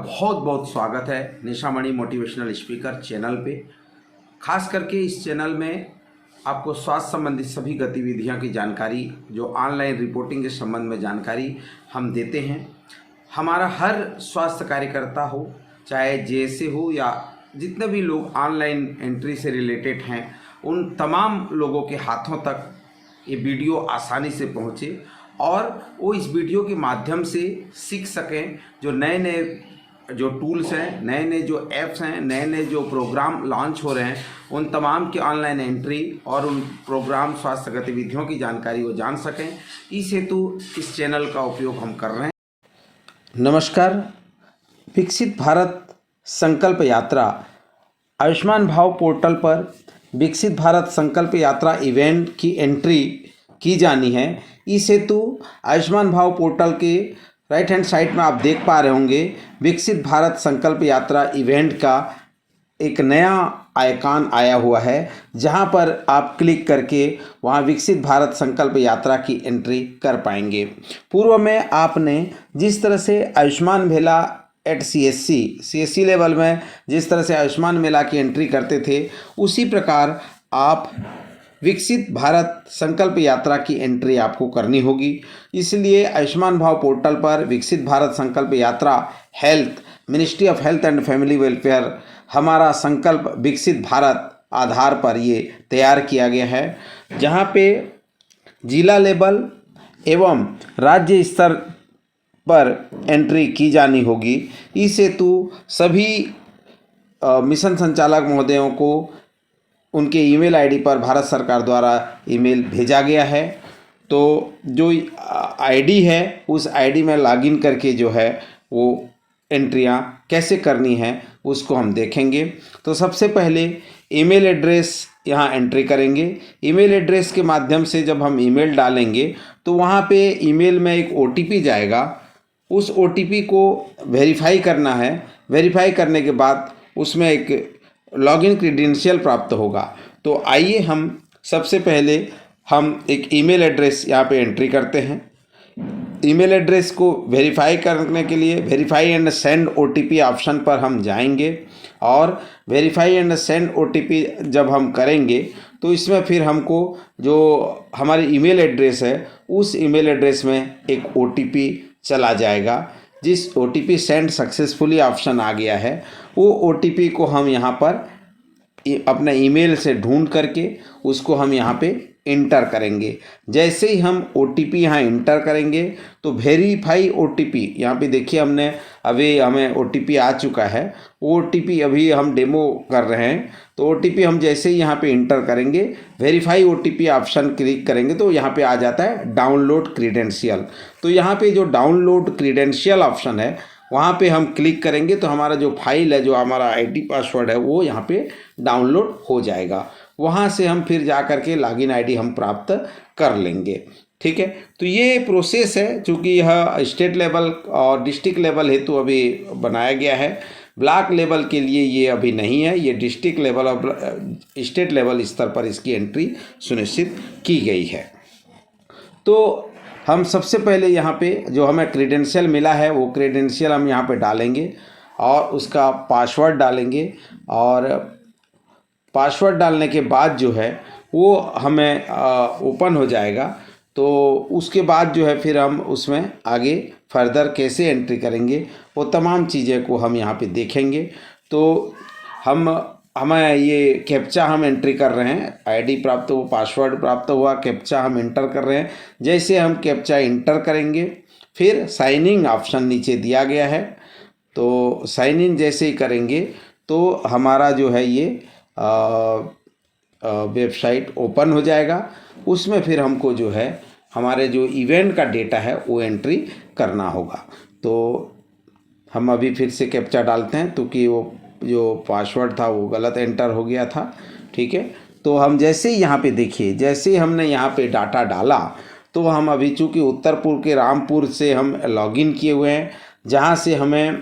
बहुत बहुत स्वागत है निशामणि मोटिवेशनल स्पीकर चैनल पे। खास करके इस चैनल में आपको स्वास्थ्य संबंधित सभी गतिविधियों की जानकारी, जो ऑनलाइन रिपोर्टिंग के संबंध में जानकारी हम देते हैं। हमारा हर स्वास्थ्य कार्यकर्ता हो, चाहे जैसे हो या जितने भी लोग ऑनलाइन एंट्री से रिलेटेड हैं, उन तमाम लोगों के हाथों तक ये वीडियो आसानी से पहुँचे और वो इस वीडियो के माध्यम से सीख सकें। जो नए नए जो टूल्स हैं, नए नए जो ऐप्स हैं, नए नए जो प्रोग्राम लॉन्च हो रहे हैं, उन तमाम की ऑनलाइन एंट्री और उन प्रोग्राम स्वास्थ्य गतिविधियों की जानकारी वो जान सकें। इस हेतु इस चैनल का उपयोग हम कर रहे हैं। नमस्कार। विकसित भारत संकल्प यात्रा आयुष्मान भाव पोर्टल पर विकसित भारत संकल्प यात्रा इवेंट की एंट्री की जानी है। इस हेतु आयुष्मान भाव पोर्टल के राइट हैंड साइड में आप देख पा रहे होंगे विकसित भारत संकल्प यात्रा इवेंट का एक नया आइकॉन आया हुआ है, जहां पर आप क्लिक करके वहां विकसित भारत संकल्प यात्रा की एंट्री कर पाएंगे। पूर्व में आपने जिस तरह से आयुष्मान मेला एट CSC लेवल में जिस तरह से आयुष्मान मेला की एंट्री करते थे, उसी प्रकार आप विकसित भारत संकल्प यात्रा की एंट्री आपको करनी होगी। इसलिए आयुष्मान भाव पोर्टल पर विकसित भारत संकल्प यात्रा health ministry of health and family welfare हमारा संकल्प विकसित भारत आधार पर ये तैयार किया गया है, जहाँ पे जिला लेवल एवं राज्य स्तर पर एंट्री की जानी होगी। इस हेतु सभी मिशन संचालक महोदयों को उनके ईमेल आईडी पर भारत सरकार द्वारा ईमेल भेजा गया है। तो जो आईडी है उस आईडी में लॉगिन करके जो है वो एंट्रियां कैसे करनी है उसको हम देखेंगे। तो सबसे पहले ईमेल एड्रेस यहाँ एंट्री करेंगे। ईमेल एड्रेस के माध्यम से जब हम ईमेल डालेंगे तो वहाँ पे ईमेल में एक OTP जाएगा। उस OTP को वेरीफाई करना है। वेरीफाई करने के बाद उसमें एक लॉगिन क्रीडेंशियल प्राप्त होगा। तो आइए हम सबसे पहले हम एक ईमेल एड्रेस यहाँ पे एंट्री करते हैं। ईमेल एड्रेस को वेरीफाई करने के लिए verify and send OTP option पर हम जाएंगे और वेरीफाई एंड सेंड OTP जब हम करेंगे तो इसमें फिर हमको जो हमारी ईमेल एड्रेस है उस ईमेल एड्रेस में एक OTP चला जाएगा। जिस OTP सेंड सक्सेसफुली ऑप्शन आ गया है, वो OTP को हम यहाँ पर अपने ईमेल से ढूंढ करके उसको हम यहाँ पे इंटर करेंगे। जैसे ही हम OTP यहाँ इंटर करेंगे तो वेरीफाई OTP यहाँ पे देखिए अभी हमें OTP आ चुका है। OTP अभी हम डेमो कर रहे हैं। तो OTP हम जैसे ही यहाँ पे इंटर करेंगे, वेरीफाई OTP ऑप्शन क्लिक करेंगे तो यहाँ पे आ जाता है डाउनलोड क्रीडेंशियल। तो यहाँ पे जो डाउनलोड क्रीडेंशियल ऑप्शन है वहाँ पे हम क्लिक करेंगे तो हमारा जो फाइल है, जो हमारा ID पासवर्ड है, वो यहाँ पे डाउनलोड हो जाएगा। वहाँ से हम फिर जा कर के लॉगिन ID हम प्राप्त कर लेंगे। ठीक है। तो ये प्रोसेस है, चूँकि यह स्टेट लेवल और डिस्ट्रिक्ट लेवल हेतु अभी बनाया गया है। ब्लॉक लेवल के लिए ये अभी नहीं है। ये डिस्ट्रिक्ट लेवल और स्टेट लेवल स्तर पर इसकी एंट्री सुनिश्चित की गई है। तो हम सबसे पहले यहाँ पे जो हमें क्रीडेंशियल मिला है वो क्रीडेंशियल हम यहाँ पे डालेंगे और उसका पासवर्ड डालेंगे। और पासवर्ड डालने के बाद जो है वो हमें ओपन हो जाएगा। तो उसके बाद जो है फिर हम उसमें आगे फर्दर कैसे एंट्री करेंगे वो तमाम चीज़ें को हम यहाँ पे देखेंगे। तो हमें ये कैप्चा हम एंट्री कर रहे हैं। ID प्राप्त हुआ, पासवर्ड प्राप्त हुआ, कैप्चा हम इंटर कर रहे हैं। जैसे हम कैप्चा इंटर करेंगे फिर साइन इन ऑप्शन नीचे दिया गया है। तो साइन इन जैसे ही करेंगे तो हमारा जो है ये वेबसाइट ओपन हो जाएगा। उसमें फिर हमको जो है हमारे जो इवेंट का डेटा है वो एंट्री करना होगा। तो हम अभी फिर से कैप्चा डालते हैं क्योंकि वो जो पासवर्ड था वो गलत एंटर हो गया था। ठीक है। तो हम जैसे ही यहाँ पे देखिए, जैसे ही हमने यहाँ पे डाटा डाला तो हम अभी चूँकि उत्तरपुर के रामपुर से हम लॉगिन किए हुए हैं, जहाँ से हमें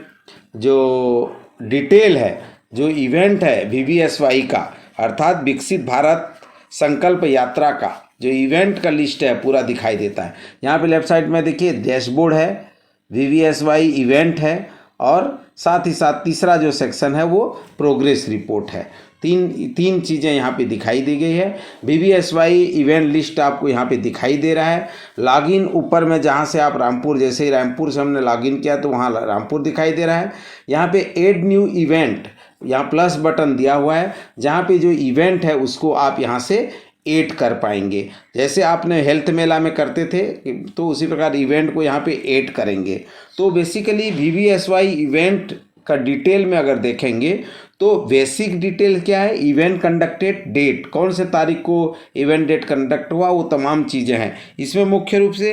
जो डिटेल है, जो इवेंट है VVSY का, अर्थात विकसित भारत संकल्प यात्रा का जो इवेंट का लिस्ट है पूरा दिखाई देता है। यहाँ पे लेफ्ट साइड में देखिए डैशबोर्ड है, VVSY इवेंट है और साथ ही साथ तीसरा जो सेक्शन है वो प्रोग्रेस रिपोर्ट है। तीन चीज़ें यहाँ पे दिखाई दी गई है। BBSY इवेंट लिस्ट आपको यहाँ पे दिखाई दे रहा है। लॉगिन ऊपर में जहाँ से आप रामपुर, जैसे ही रामपुर से हमने लॉगिन किया तो वहाँ रामपुर दिखाई दे रहा है। यहाँ पे ऐड न्यू इवेंट, यहाँ प्लस बटन दिया हुआ है, जहाँ पे जो इवेंट है उसको आप यहाँ से ऐड कर पाएंगे। जैसे आपने हेल्थ मेला में करते थे तो उसी प्रकार इवेंट को यहाँ पे ऐड करेंगे। तो बेसिकली BBSY इवेंट का डिटेल में अगर देखेंगे तो बेसिक डिटेल क्या है, इवेंट कंडक्टेड डेट, कौन से तारीख को इवेंट डेट कंडक्ट हुआ, वो तमाम चीज़ें हैं। इसमें मुख्य रूप से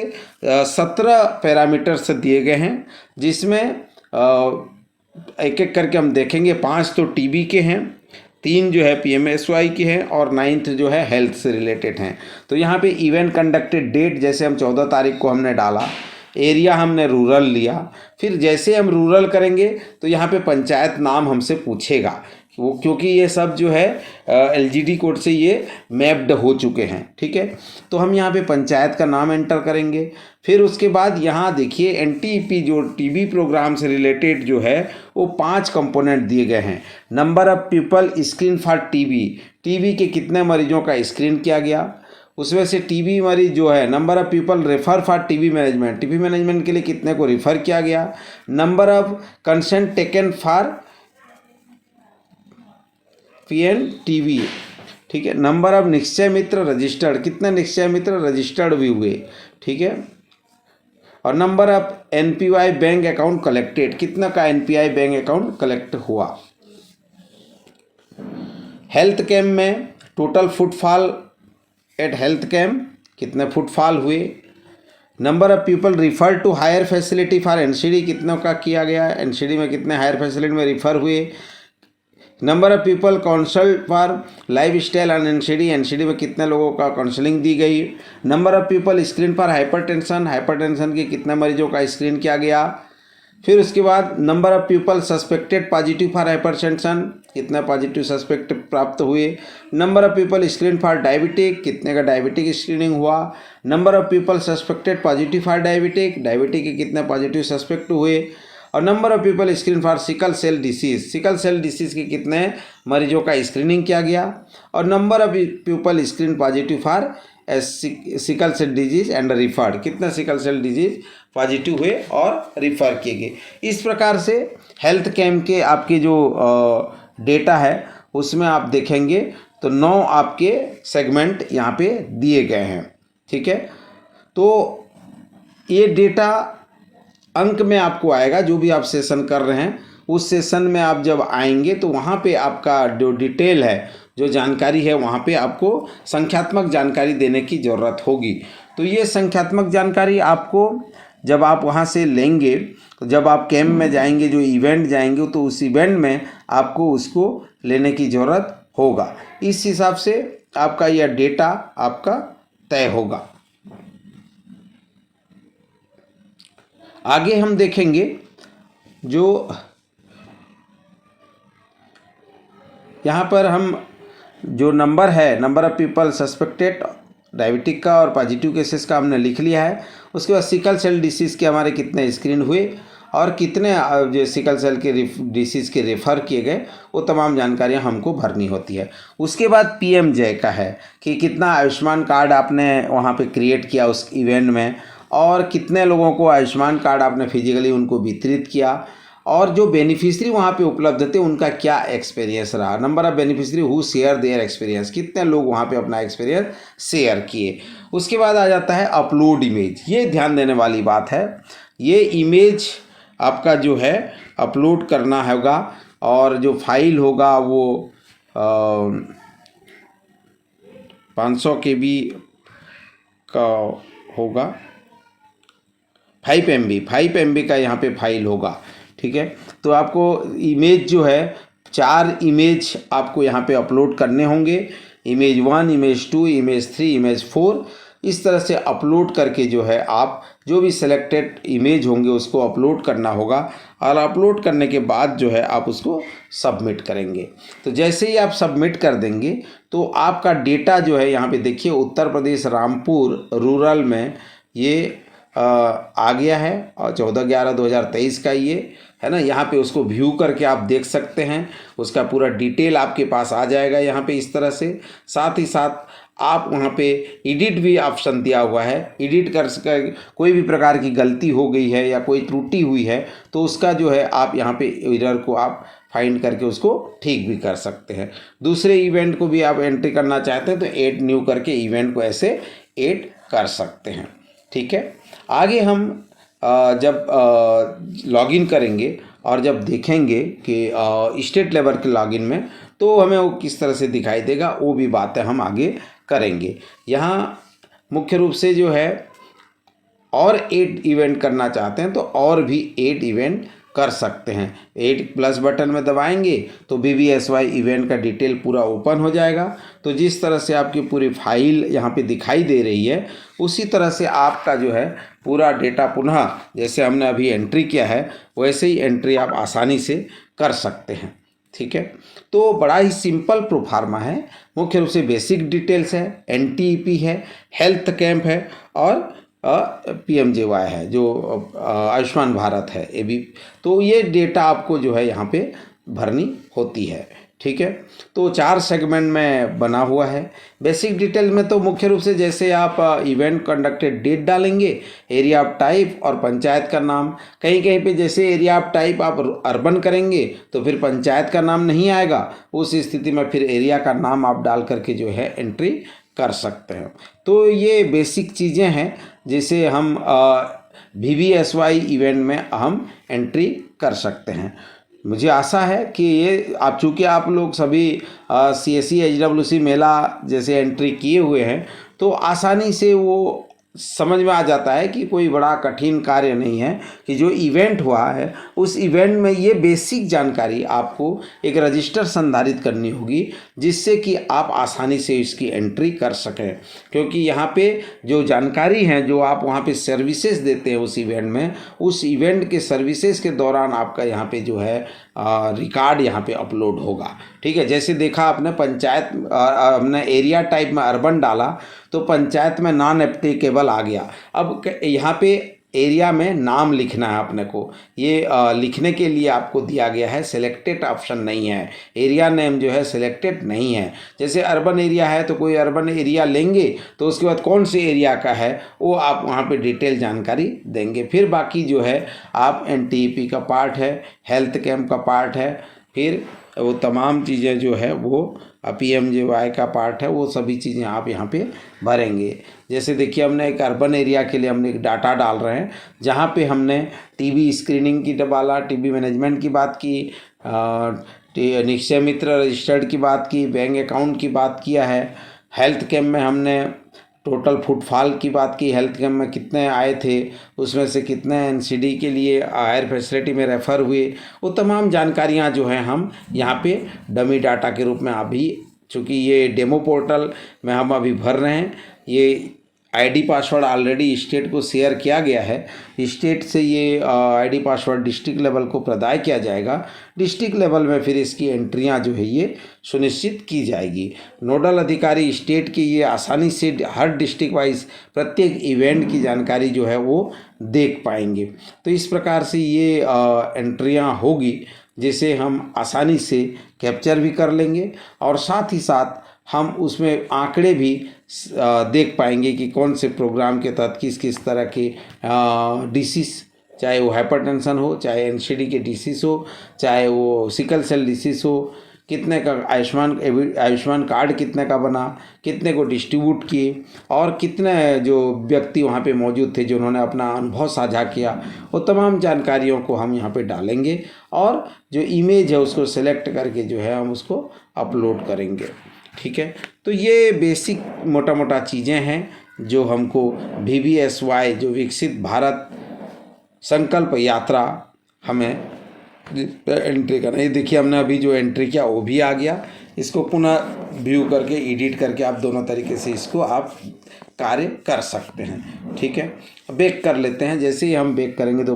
17 पैरामीटर्स दिए गए हैं, जिसमें एक एक करके हम देखेंगे। 5 तो TB के हैं, 3 जो है PMSY के हैं और 9th जो है हेल्थ से रिलेटेड हैं। तो यहाँ पे इवेंट कंडक्टेड डेट जैसे हम 14 तारीख को हमने डाला, एरिया हमने रूरल लिया, फिर जैसे हम रूरल करेंगे तो यहाँ पे पंचायत नाम हमसे पूछेगा वो, क्योंकि ये सब जो है LGD कोड से ये मैप्ड हो चुके हैं। ठीक है, तो हम यहाँ पे पंचायत का नाम एंटर करेंगे। फिर उसके बाद यहाँ देखिए NTEP जो TB प्रोग्राम से रिलेटेड जो है वो 5 कंपोनेंट दिए गए हैं। Number of people screen for TB के कितने मरीजों का स्क्रीन किया गया, उसमें से TB मरीज जो है, number of people refer for TB management के लिए कितने को रेफर किया गया, number of consent taken for PNTB, ठीक है, नंबर ऑफ निश्चय मित्र रजिस्टर्ड, कितने निश्चय मित्र रजिस्टर्ड भी हुए, ठीक है, और number of NPI bank account collected, कितना का NPI बैंक अकाउंट कलेक्ट हुआ। हेल्थ कैम्प में total footfall at health camp कितने फुटफॉल हुए, number of people refer to higher facility for NCD, कितनों का किया गया, NCD में कितने हायर फैसिलिटी में रिफर हुए, number of people counselled for lifestyle on NCD में कितने लोगों का काउंसलिंग दी गई, number of people screen for hypertension के कितने मरीजों का स्क्रीन किया गया। फिर उसके बाद number of people suspected positive for hypertension, कितने पॉजिटिव सस्पेक्ट प्राप्त हुए, number of people screen for diabetic, कितने का डायबिटिक स्क्रीनिंग हुआ, number of people suspected positive for diabetic के कितने पॉजिटिव सस्पेक्ट हुए, और number of people screen for sickle cell disease के कितने मरीजों का स्क्रीनिंग किया गया, और number of people screen positive for sickle cell disease and referred, कितने सिकल सेल डिजीज पॉजिटिव हुए और रिफ़र किए गए। इस प्रकार से हेल्थ कैम्प के आपके जो डेटा है उसमें आप देखेंगे तो 9 आपके सेगमेंट यहाँ पे दिए गए हैं। ठीक है, तो ये डेटा अंक में आपको आएगा, जो भी आप सेशन कर रहे हैं उस सेशन में आप जब आएंगे तो वहाँ पे आपका जो डिटेल है, जो जानकारी है, वहाँ पे आपको संख्यात्मक जानकारी देने की ज़रूरत होगी। तो ये संख्यात्मक जानकारी आपको जब आप वहाँ से लेंगे, तो जब आप कैंप में जाएंगे, जो इवेंट जाएंगे, तो उस इवेंट में आपको उसको लेने की ज़रूरत होगा। इस हिसाब से आपका यह डेटा आपका तय होगा। आगे हम देखेंगे जो यहाँ पर हम जो नंबर है, number of people suspected diabetic का और पॉजिटिव केसेस का हमने लिख लिया है। उसके बाद सिकल सेल डिसीज़ के हमारे कितने स्क्रीन हुए और कितने जो सिकल सेल के डिसीज़ के रेफ़र किए गए, वो तमाम जानकारियाँ हमको भरनी होती है। उसके बाद PMJ का है कि कितना आयुष्मान कार्ड आपने वहाँ पे क्रिएट किया उस इवेंट में, और कितने लोगों को आयुष्मान कार्ड आपने फिजिकली उनको वितरित किया, और जो बेनिफिशियरी वहाँ पे उपलब्ध थे उनका क्या एक्सपीरियंस रहा। Number of beneficiary who share their experience, कितने लोग वहाँ पे अपना एक्सपीरियंस शेयर किए। उसके बाद आ जाता है अपलोड इमेज। ये ध्यान देने वाली बात है, ये इमेज आपका जो है अपलोड करना होगा, और जो फाइल होगा वो 500 KB का होगा, 5 MB का यहाँ पे फाइल होगा। ठीक है, तो आपको इमेज जो है 4 इमेज आपको यहाँ पे अपलोड करने होंगे, इमेज 1, इमेज 2, इमेज 3, इमेज 4। इस तरह से अपलोड करके जो है आप जो भी सिलेक्टेड इमेज होंगे उसको अपलोड करना होगा, और अपलोड करने के बाद जो है आप उसको सबमिट करेंगे। तो जैसे ही आप सबमिट कर देंगे तो आपका डेटा जो है यहाँ पे देखिए, उत्तर प्रदेश रामपुर रूरल में ये आ गया है और 14/11/2023 का ये है ना। यहाँ पे उसको व्यू करके आप देख सकते हैं, उसका पूरा डिटेल आपके पास आ जाएगा यहाँ पे इस तरह से। साथ ही साथ आप वहाँ पे एडिट भी ऑप्शन दिया हुआ है, एडिट कर सके, कोई भी प्रकार की गलती हो गई है या कोई त्रुटि हुई है तो उसका जो है आप यहाँ पे एरर को आप फाइंड करके उसको ठीक भी कर सकते हैं। दूसरे इवेंट को भी आप एंट्री करना चाहते हैं तो ऐड न्यू करके इवेंट को ऐसे ऐड कर सकते हैं। ठीक है, आगे हम जब लॉगिन करेंगे और जब देखेंगे कि स्टेट लेवल के लॉगिन में तो हमें वो किस तरह से दिखाई देगा, वो भी बातें हम आगे करेंगे। यहाँ मुख्य रूप से जो है और 8 इवेंट करना चाहते हैं तो और भी 8 इवेंट कर सकते हैं। 8+ बटन में दबाएंगे तो BBSY इवेंट का डिटेल पूरा ओपन हो जाएगा। तो जिस तरह से आपकी पूरी फाइल यहाँ पे दिखाई दे रही है उसी तरह से आपका जो है पूरा डेटा पुनः जैसे हमने अभी एंट्री किया है वैसे ही एंट्री आप आसानी से कर सकते हैं। ठीक है, तो बड़ा ही सिंपल प्रोफार्मा है। मुख्य रूप से बेसिक डिटेल्स है, NTEP है, हेल्थ कैंप है और PMJY है जो आयुष्मान भारत है ये भी। तो ये डेटा आपको जो है यहाँ पे भरनी होती है। ठीक है, तो 4 सेगमेंट में बना हुआ है। बेसिक डिटेल में तो मुख्य रूप से जैसे आप इवेंट कंडक्टेड डेट डालेंगे, एरिया ऑफ टाइप और पंचायत का नाम। कहीं कहीं पे जैसे एरिया ऑफ टाइप आप अर्बन करेंगे तो फिर पंचायत का नाम नहीं आएगा, उस स्थिति में फिर एरिया का नाम आप डाल करके जो है एंट्री कर सकते हैं। तो ये बेसिक चीज़ें हैं जिसे हम BBSY इवेंट में हम एंट्री कर सकते हैं। मुझे आशा है कि ये आप चूँकि आप लोग सभी CSE HWC मेला जैसे एंट्री किए हुए हैं तो आसानी से वो समझ में आ जाता है कि कोई बड़ा कठिन कार्य नहीं है कि जो इवेंट हुआ है उस इवेंट में ये बेसिक जानकारी आपको एक रजिस्टर संधारित करनी होगी जिससे कि आप आसानी से इसकी एंट्री कर सकें। क्योंकि यहाँ पे जो जानकारी है जो आप वहाँ पे सर्विसेज देते हैं उस इवेंट में, उस इवेंट के सर्विसेज के दौरान आपका यहाँ पे जो है रिकॉर्ड यहाँ पे अपलोड होगा। ठीक है, जैसे देखा आपने पंचायत हमने एरिया टाइप में अर्बन डाला तो पंचायत में नॉन एप्लीकेबल आ गया। अब यहाँ पे एरिया में नाम लिखना है अपने को, ये लिखने के लिए आपको दिया गया है सिलेक्टेड ऑप्शन नहीं है, एरिया नेम जो है सिलेक्टेड नहीं है। जैसे अर्बन एरिया है तो कोई अर्बन एरिया लेंगे तो उसके बाद कौन से एरिया का है वो आप वहाँ पे डिटेल जानकारी देंगे। फिर बाकी जो है आप NTEP का पार्ट है, हेल्थ कैंप का पार्ट है, फिर वो तमाम चीज़ें जो है वो PMJY का पार्ट है, वो सभी चीज़ें आप यहाँ पे भरेंगे। जैसे देखिए हमने एक अर्बन एरिया के लिए हमने एक डाटा डाल रहे हैं जहाँ पे हमने TB स्क्रीनिंग की डाला, TB मैनेजमेंट की बात की, निश्चय मित्र रजिस्टर्ड की बात की, बैंक अकाउंट की बात किया है। हेल्थ कैंप में हमने टोटल फुटफॉल की बात की, हेल्थ कैंप में कितने आए थे, उसमें से कितने NCD के लिए हायर फैसिलिटी में रेफ़र हुए, वो तमाम जानकारियाँ जो हैं हम यहाँ पे डमी डाटा के रूप में अभी, चूँकि ये डेमो पोर्टल में हम अभी भर रहे हैं, ये ID पासवर्ड ऑलरेडी स्टेट को शेयर किया गया है। स्टेट से ये ID पासवर्ड डिस्ट्रिक्ट लेवल को प्रदान किया जाएगा। डिस्ट्रिक्ट लेवल में फिर इसकी एंट्रियां जो है ये सुनिश्चित की जाएगी। नोडल अधिकारी स्टेट की ये आसानी से हर डिस्ट्रिक्ट वाइज प्रत्येक इवेंट की जानकारी जो है वो देख पाएंगे। तो इस प्रकार से ये एंट्रियां होगी जिसे हम आसानी से कैप्चर भी कर लेंगे और साथ ही साथ हम उसमें आंकड़े भी देख पाएंगे कि कौन से प्रोग्राम के तहत किस किस तरह के डिसीज़, चाहे वो हाइपरटेंशन हो, चाहे NCD के डिसीज़ हो, चाहे वो सिकल सेल डिसीज़ हो, कितने का आयुष्मान कार्ड कितने का बना, कितने को डिस्ट्रीब्यूट किए और कितने जो व्यक्ति वहाँ पे मौजूद थे जिन्होंने अपना अनुभव साझा किया, वो तमाम जानकारियों को हम यहाँ पे डालेंगे और जो इमेज है उसको सेलेक्ट करके जो है हम उसको अपलोड करेंगे। ठीक है, तो ये बेसिक मोटा मोटा चीज़ें हैं जो हमको BBSY जो विकसित भारत संकल्प यात्रा हमें एंट्री करना। ये देखिए हमने अभी जो एंट्री किया वो भी आ गया। इसको पुनः व्यू करके एडिट करके आप दोनों तरीके से इसको आप कार्य कर सकते हैं। ठीक है, बैक कर लेते हैं। जैसे ही हम बैक करेंगे तो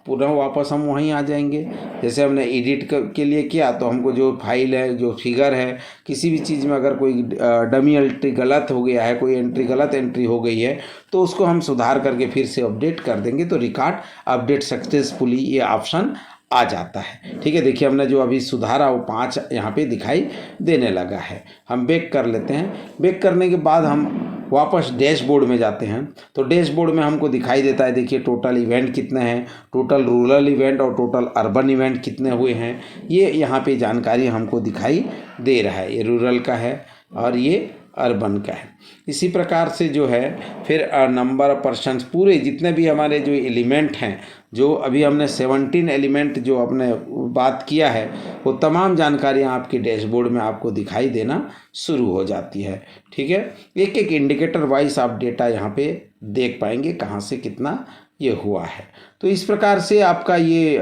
पुनः वापस हम वहीं आ जाएंगे। जैसे हमने एडिट के लिए किया तो हमको जो फाइल है, जो फिगर है, किसी भी चीज़ में अगर कोई डमी एंट्री गलत हो गया है, कोई एंट्री गलत एंट्री हो गई है, तो उसको हम सुधार करके फिर से अपडेट कर देंगे तो रिकॉर्ड अपडेट सक्सेसफुली ये ऑप्शन आ जाता है। ठीक है, देखिए हमने जो अभी सुधारा वो 5 यहाँ पे दिखाई देने लगा है। हम बैक कर लेते हैं। बैक करने के बाद हम वापस डैशबोर्ड में जाते हैं तो डैशबोर्ड में हमको दिखाई देता है, देखिए टोटल इवेंट कितने हैं, टोटल रूरल इवेंट और टोटल अर्बन इवेंट कितने हुए हैं, ये यहाँ पे जानकारी हमको दिखाई दे रहा है। ये रूरल का है और ये अर्बन का है। इसी प्रकार से जो है फिर नंबर ऑफ पर्सन्स, पूरे जितने भी हमारे जो एलिमेंट हैं, जो अभी हमने 17 एलिमेंट जो आपने बात किया है, वो तमाम जानकारियाँ आपके डैशबोर्ड में आपको दिखाई देना शुरू हो जाती है। ठीक है, एक एक इंडिकेटर वाइज आप डेटा यहाँ पे देख पाएंगे कहाँ से कितना ये हुआ है। तो इस प्रकार से आपका ये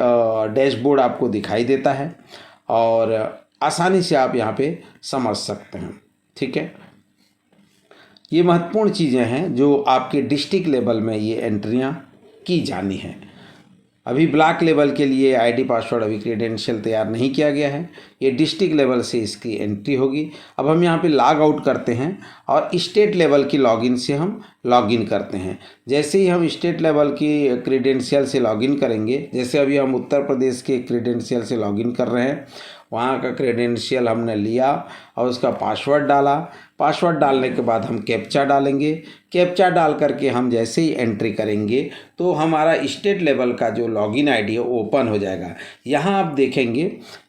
डैशबोर्ड आपको दिखाई देता है और आसानी से आप यहाँ पे समझ सकते हैं। ठीक है, ये महत्वपूर्ण चीज़ें हैं जो आपके डिस्ट्रिक्ट लेवल में ये एंट्रियाँ की जानी हैं। अभी ब्लॉक लेवल के लिए आईडी पासवर्ड अभी क्रेडेंशियल तैयार नहीं किया गया है, ये डिस्ट्रिक्ट लेवल से इसकी एंट्री होगी। अब हम यहाँ पे लॉग आउट करते हैं और स्टेट लेवल की लॉगिन से हम लॉगिन करते हैं। जैसे ही हम स्टेट लेवल की क्रेडेंशियल से लॉगिन करेंगे, जैसे अभी हम उत्तर प्रदेश के क्रेडेंशियल से लॉगिन कर रहे हैं, वहाँ का क्रेडेंशियल हमने लिया और उसका पासवर्ड डाला। पासवर्ड डालने के बाद हम कैप्चा डालेंगे। कैप्चा डाल करके हम जैसे ही एंट्री करेंगे तो हमारा स्टेट लेवल का जो लॉगिन आईडी है ओपन हो जाएगा। यहाँ आप देखेंगे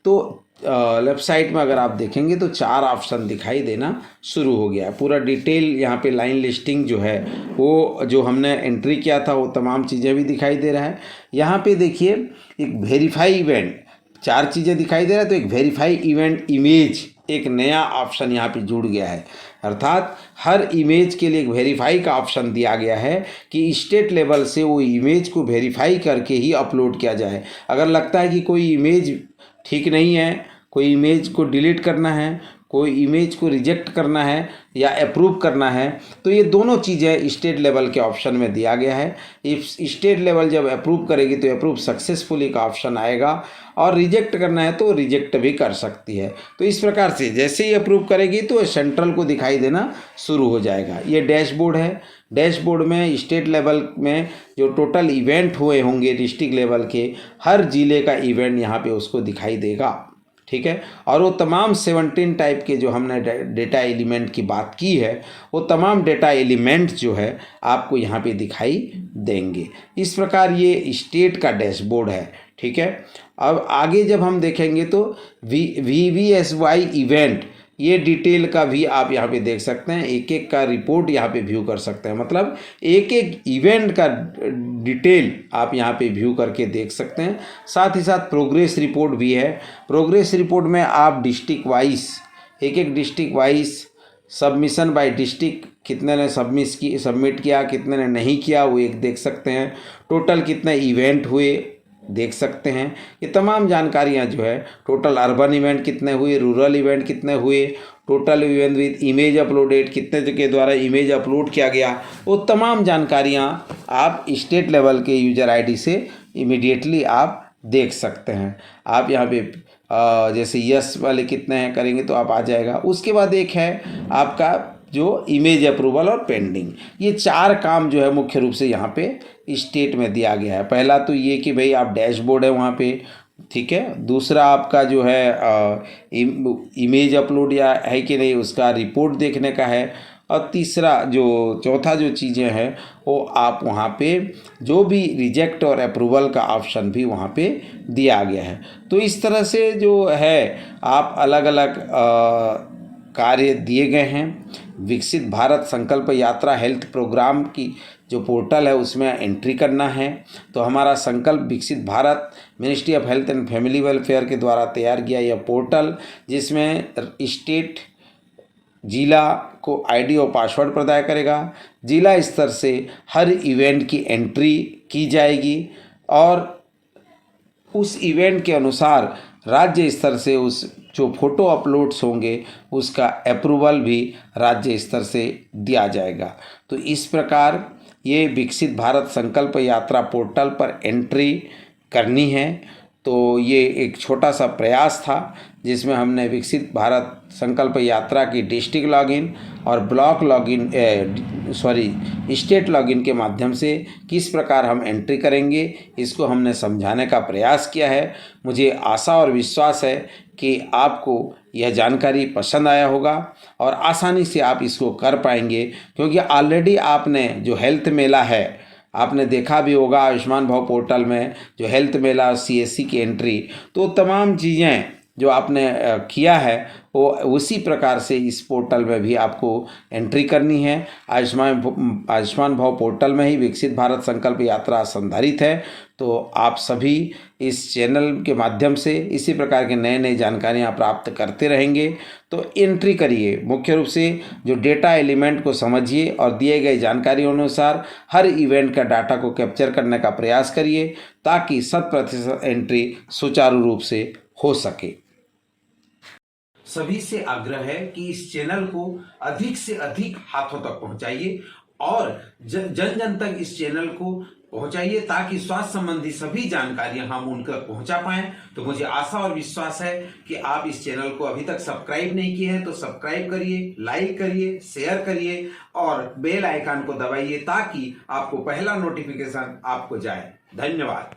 तो लेफ्ट साइड में अगर आप देखेंगे तो 4 ऑप्शन दिखाई देना शुरू हो गया है। पूरा डिटेल यहाँ पे लाइन लिस्टिंग जो है वो जो हमने एंट्री किया था वो तमाम चीज़ें भी दिखाई दे रहा है। यहाँ पे देखिए एक वेरीफाई इवेंट, 4 चीज़ें दिखाई दे रहा है, तो एक वेरीफाई इवेंट इमेज एक नया ऑप्शन यहाँ पे जुड़ गया है। अर्थात हर इमेज के लिए एक वेरीफाई का ऑप्शन दिया गया है कि स्टेट लेवल से वो इमेज को वेरीफाई करके ही अपलोड किया जाए। अगर लगता है कि कोई इमेज ठीक नहीं है, कोई इमेज को डिलीट करना है, कोई इमेज को रिजेक्ट करना है या अप्रूव करना है, तो ये दोनों चीज़ें स्टेट लेवल के ऑप्शन में दिया गया है। इफ स्टेट लेवल जब अप्रूव करेगी तो अप्रूव सक्सेसफुली का ऑप्शन आएगा और रिजेक्ट करना है तो रिजेक्ट भी कर सकती है। तो इस प्रकार से जैसे ही अप्रूव करेगी तो सेंट्रल को दिखाई देना शुरू हो जाएगा। ये डैशबोर्ड है। डैशबोर्ड में स्टेट लेवल में जो टोटल इवेंट हुए होंगे डिस्ट्रिक्ट लेवल के, हर जिले का इवेंट यहाँ पे उसको दिखाई देगा। ठीक है, और वो तमाम 17 टाइप के जो हमने डेटा एलिमेंट की बात की है, वो तमाम डेटा एलिमेंट जो है आपको यहाँ पे दिखाई देंगे। इस प्रकार ये स्टेट का डैशबोर्ड है। ठीक है, अब आगे जब हम देखेंगे तो VVSY इवेंट, ये डिटेल का भी आप यहाँ पे देख सकते हैं। एक एक का रिपोर्ट यहाँ पे व्यू कर सकते हैं, मतलब एक एक इवेंट का डिटेल आप यहाँ पे व्यू करके देख सकते हैं। साथ ही साथ प्रोग्रेस रिपोर्ट भी है। प्रोग्रेस रिपोर्ट में आप डिस्ट्रिक्ट वाइज, एक एक district wise submission by district, कितने ने सबमिट किया, कितने ने नहीं किया, वो एक देख सकते हैं। टोटल कितने इवेंट हुए देख सकते हैं। ये तमाम जानकारियां जो है, टोटल अर्बन इवेंट कितने हुए, रूरल इवेंट कितने हुए, total event with image uploaded, कितने के द्वारा इमेज अपलोड किया गया, वो तमाम जानकारियां आप स्टेट लेवल के यूजर आईडी से इमीडिएटली आप देख सकते हैं। आप यहाँ पे जैसे यस वाले कितने हैं करेंगे तो आप आ जाएगा। उसके बाद एक है आपका जो इमेज अप्रूवल और पेंडिंग, ये 4 काम जो है मुख्य रूप से यहाँ पे स्टेट में दिया गया है। पहला तो ये कि भाई आप डैशबोर्ड है वहाँ पे, ठीक है। दूसरा आपका जो है इमेज अपलोड या है कि नहीं उसका रिपोर्ट देखने का है। और तीसरा जो चौथा जो चीज़ें हैं वो आप वहाँ पे जो भी रिजेक्ट और अप्रूवल का ऑप्शन भी वहाँ पे दिया गया है। तो इस तरह से जो है आप अलग अलग कार्य दिए गए हैं। विकसित भारत संकल्प यात्रा हेल्थ प्रोग्राम की जो पोर्टल है उसमें एंट्री करना है। तो हमारा संकल्प विकसित Bharat ministry of health and family welfare के द्वारा तैयार किया यह पोर्टल, जिसमें स्टेट जिला को आईडी और पासवर्ड प्रदान करेगा। जिला स्तर से हर इवेंट की एंट्री की जाएगी और उस इवेंट के अनुसार राज्य स्तर से उस जो फोटो अपलोड्स होंगे उसका अप्रूवल भी राज्य स्तर से दिया जाएगा। तो इस प्रकार ये विकसित भारत संकल्प यात्रा पोर्टल पर एंट्री करनी है। तो ये एक छोटा सा प्रयास था जिसमें हमने विकसित भारत संकल्प यात्रा की डिस्ट्रिक्ट लॉगिन और ब्लॉक लॉगिन स्टेट लॉगिन के माध्यम से किस प्रकार हम एंट्री करेंगे इसको हमने समझाने का प्रयास किया है। मुझे आशा और विश्वास है कि आपको यह जानकारी पसंद आया होगा और आसानी से आप इसको कर पाएंगे, क्योंकि ऑलरेडी आपने जो हेल्थ मेला है आपने देखा भी होगा आयुष्मान भव पोर्टल में जो हेल्थ मेला और CSC की एंट्री, तो तमाम चीज़ें जो आपने किया है वो उसी प्रकार से इस पोर्टल में भी आपको एंट्री करनी है। आयुष्मान भव पोर्टल में ही विकसित भारत संकल्प यात्रा संधारित है। तो आप सभी इस चैनल के माध्यम से इसी प्रकार के नए नए जानकारियाँ प्राप्त करते रहेंगे। तो एंट्री करिए, मुख्य रूप से जो डेटा एलिमेंट को समझिए और दिए गए जानकारी अनुसार हर इवेंट का डाटा को कैप्चर करने का प्रयास करिए ताकि 100% एंट्री सुचारू रूप से हो सके। सभी से आग्रह है कि इस चैनल को अधिक से अधिक हाथों तक पहुंचाइए और जन जन तक इस चैनल को पहुंचाइए ताकि स्वास्थ्य संबंधी सभी जानकारियां हम उन तक पहुंचा पाएं। तो मुझे आशा और विश्वास है कि आप इस चैनल को अभी तक सब्सक्राइब नहीं किए हैं तो सब्सक्राइब करिए, लाइक करिए, शेयर करिए और बेल आइकन को दबाइए ताकि आपको पहला नोटिफिकेशन आपको जाए। धन्यवाद।